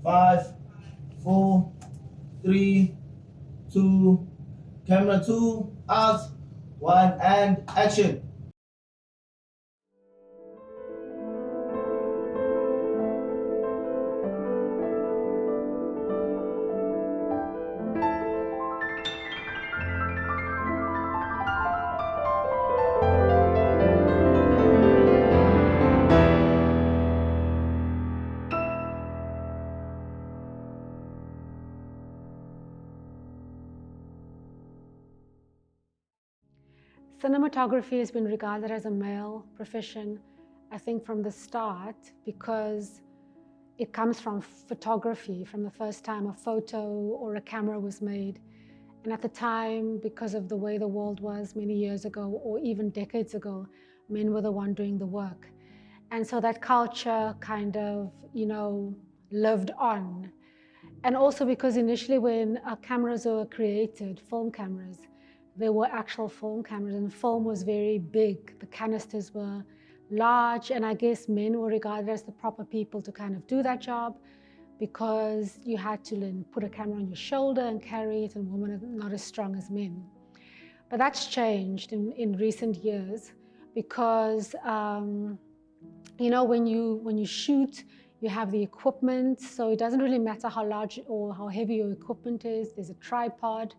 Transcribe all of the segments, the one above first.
5, 4, 3, 2, camera 2, out, 1, and action. Cinematography has been regarded as a male profession, I think, from the start, because it comes from photography, from the first time a photo or a camera was made. And at the time, because of the way the world was many years ago, or even decades ago, men were the one doing the work. And so that culture kind of, lived on. And also because initially when cameras were created, film cameras, there were actual film cameras, and film was very big. The canisters were large, and I guess men were regarded as the proper people to kind of do that job, because you had to then put a camera on your shoulder and carry it, and women are not as strong as men. But that's changed in recent years, because when you shoot, you have the equipment, so it doesn't really matter how large or how heavy your equipment is. There's a tripod.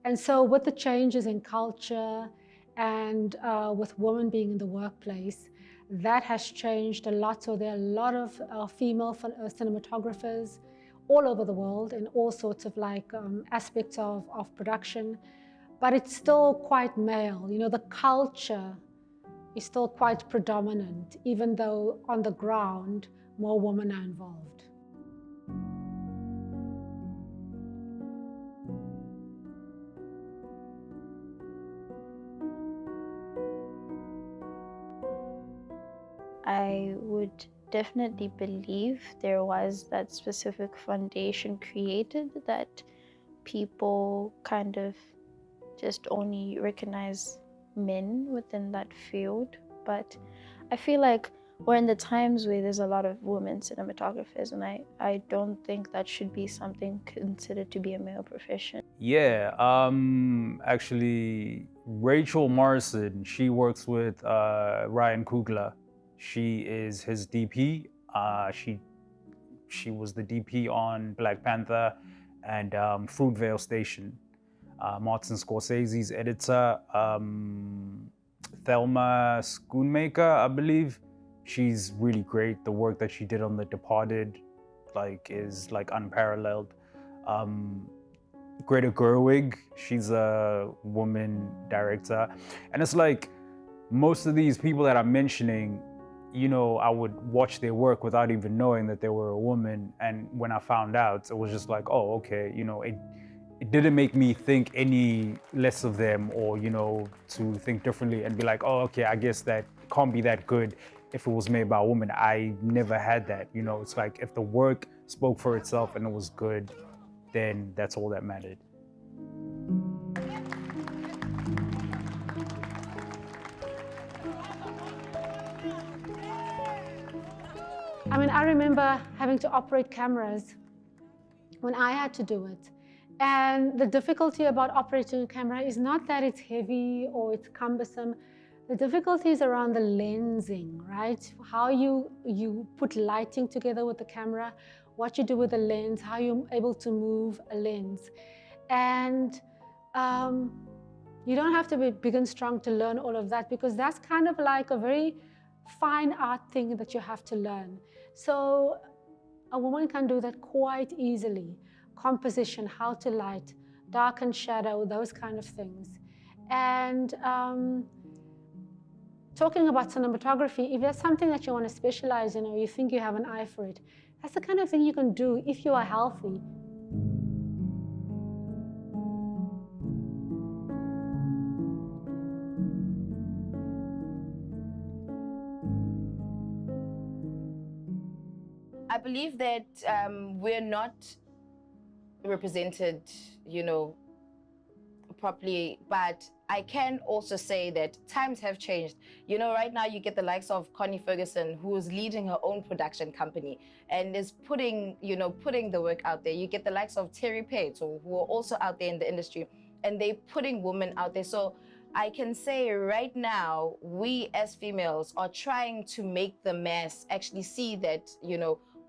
And so with the changes in culture and with women being in the workplace, that has changed a lot. So there are a lot of female cinematographers all over the world in all sorts of aspects of production, but it's still quite male. The culture is still quite predominant, even though on the ground, more women are involved. I would definitely believe there was that specific foundation created that people kind of just only recognize men within that field. But I feel like we're in the times where there's a lot of women cinematographers, and I don't think that should be something considered to be a male profession. Yeah, actually, Rachel Morrison, she works with Ryan Coogler. She is his DP. She was the DP on Black Panther and Fruitvale Station. Martin Scorsese's editor, Thelma Schoonmaker, I believe. She's really great. The work that she did on The Departed, is unparalleled. Greta Gerwig, she's a woman director, and it's like most of these people that I'm mentioning, I would watch their work without even knowing that they were a woman, and when I found out, it was just like, oh, okay, it didn't make me think any less of them, or to think differently and be like, oh, okay, I guess that can't be that good if it was made by a woman. I never had that. It's like if the work spoke for itself and it was good, then that's all that mattered. I remember having to operate cameras when I had to do it. And the difficulty about operating a camera is not that it's heavy or it's cumbersome. The difficulty is around the lensing, right? How you put lighting together with the camera, what you do with the lens, how you're able to move a lens. And you don't have to be big and strong to learn all of that, because that's kind of like a very fine art thing that you have to learn. So a woman can do that quite easily. Composition, how to light, dark and shadow, those kind of things. And talking about cinematography, if there's something that you want to specialize in, or you think you have an eye for it, that's the kind of thing you can do if you are healthy. I believe that we're not represented, properly, but I can also say that times have changed. You know, right now you get the likes of Connie Ferguson, who is leading her own production company and is putting the work out there. You get the likes of Terry Pate, who are also out there in the industry, and they're putting women out there. So I can say right now, we as females are trying to make the mass actually see that,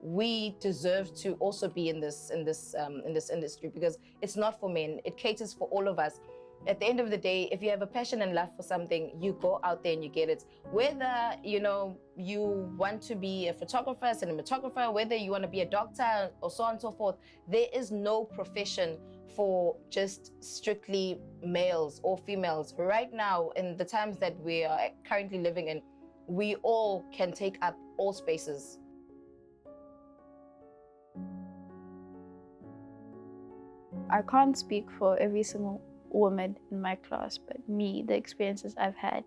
we deserve to also be in this industry, because it's not for men. It caters for all of us. At the end of the day, if you have a passion and love for something, you go out there and you get it. Whether, you want to be a photographer, cinematographer, whether you want to be a doctor or so on and so forth, there is no profession for just strictly males or females. Right now, in the times that we are currently living in, we all can take up all spaces. I can't speak for every single woman in my class, but me, the experiences I've had,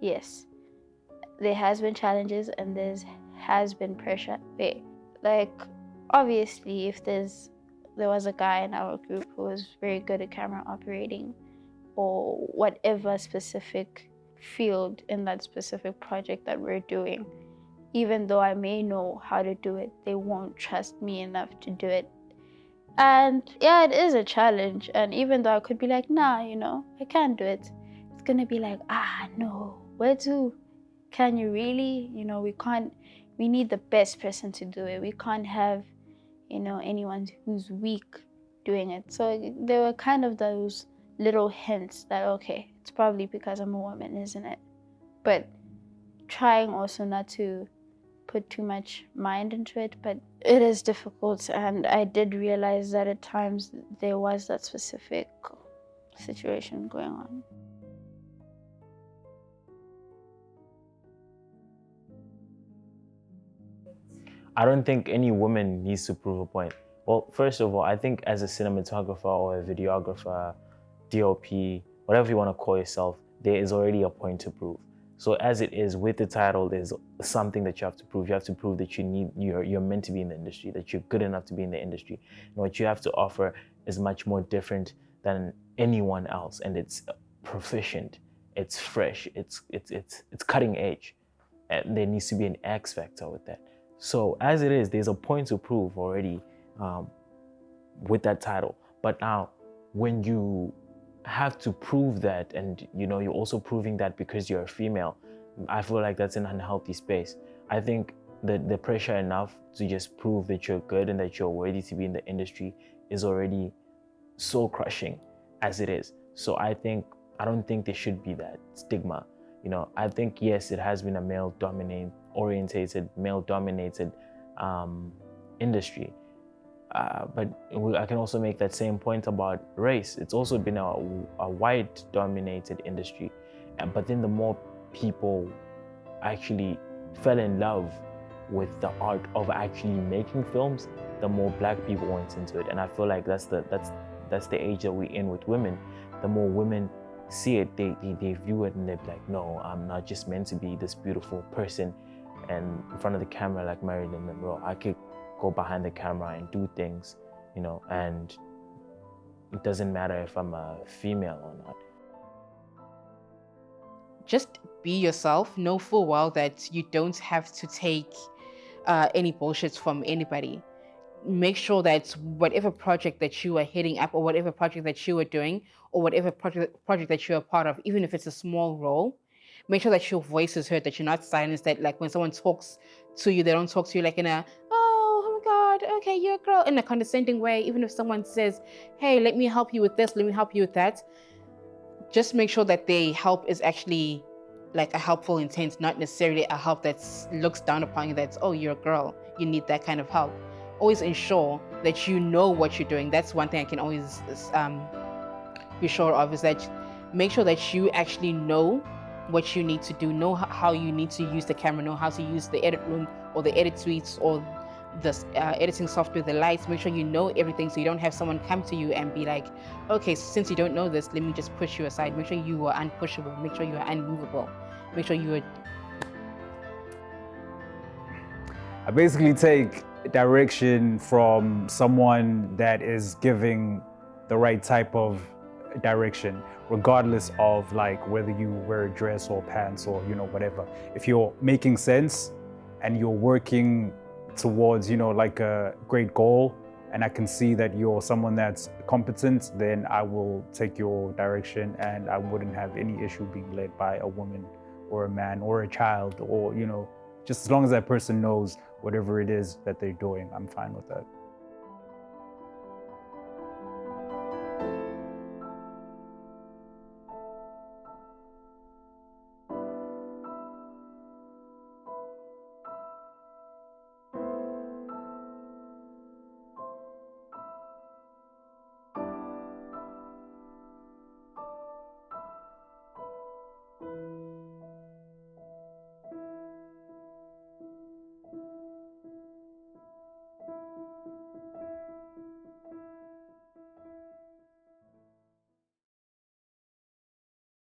yes, there has been challenges and there has been pressure there. Like, obviously, if there was a guy in our group who was very good at camera operating or whatever specific field in that specific project that we're doing, even though I may know how to do it, they won't trust me enough to do it. And yeah, it is a challenge. And even though I could be like, nah, I can't do it, it's gonna be like, no, where to? Can you really? We need the best person to do it. We can't have, anyone who's weak doing it. So there were kind of those little hints that, okay, it's probably because I'm a woman, isn't it? But trying also not to put too much mind into it, but it is difficult. And I did realize that at times there was that specific situation going on. I don't think any woman needs to prove a point. Well, first of all, I think as a cinematographer or a videographer, DOP, whatever you want to call yourself, there is already a point to prove. So as it is with the title, there's something that you have to prove. You have to prove that you're meant to be in the industry, that you're good enough to be in the industry. And what you have to offer is much more different than anyone else, and it's proficient, it's fresh, it's cutting edge, and there needs to be an X factor with that. So as it is, there's a point to prove already with that title. But now, when you have to prove that, and you're also proving that because you're a female, I feel like that's an unhealthy space. I think that the pressure enough to just prove that you're good and that you're worthy to be in the industry is already so crushing as it is. So I don't think there should be that stigma. I think, yes, it has been a male-dominated industry. But I can also make that same point about race. It's also been a white-dominated industry. But then the more people actually fell in love with the art of actually making films, the more Black people went into it. And I feel like that's the age that we're in with women. The more women see it, they view it and they're like, no, I'm not just meant to be this beautiful person and in front of the camera like Marilyn Monroe. I could go behind the camera and do things, and it doesn't matter if I'm a female or not. Just be yourself. Know full well that you don't have to take any bullshit from anybody. Make sure that whatever project that you are heading up, or whatever project that you are doing, or whatever project that you're a part of, even if it's a small role, make sure that your voice is heard, that you're not silenced, that like when someone talks to you, they don't talk to you like in a, oh my God, okay, you're a girl, in a condescending way. Even if someone says, hey, let me help you with this, let me help you with that, just make sure that their help is actually like a helpful intent, not necessarily a help that looks down upon you, that's, oh, you're a girl, you need that kind of help. Always ensure that you know what you're doing. That's one thing I can always be sure of, is that make sure that you actually know what you need to do, know how you need to use the camera, know how to use the edit room or the edit suites or the editing software, the lights. Make sure you know everything so you don't have someone come to you and be like, okay, since you don't know this, let me just push you aside. Make sure you are unpushable. Make sure you are unmovable. Make sure you are... I basically take direction from someone that is giving the right type of direction regardless of like whether you wear a dress or pants or, you know, whatever. If you're making sense and you're working towards, you know, like a great goal, and I can see that you're someone that's competent, then I will take your direction, and I wouldn't have any issue being led by a woman or a man or a child, or, you know, just as long as that person knows whatever it is that they're doing, I'm fine with that.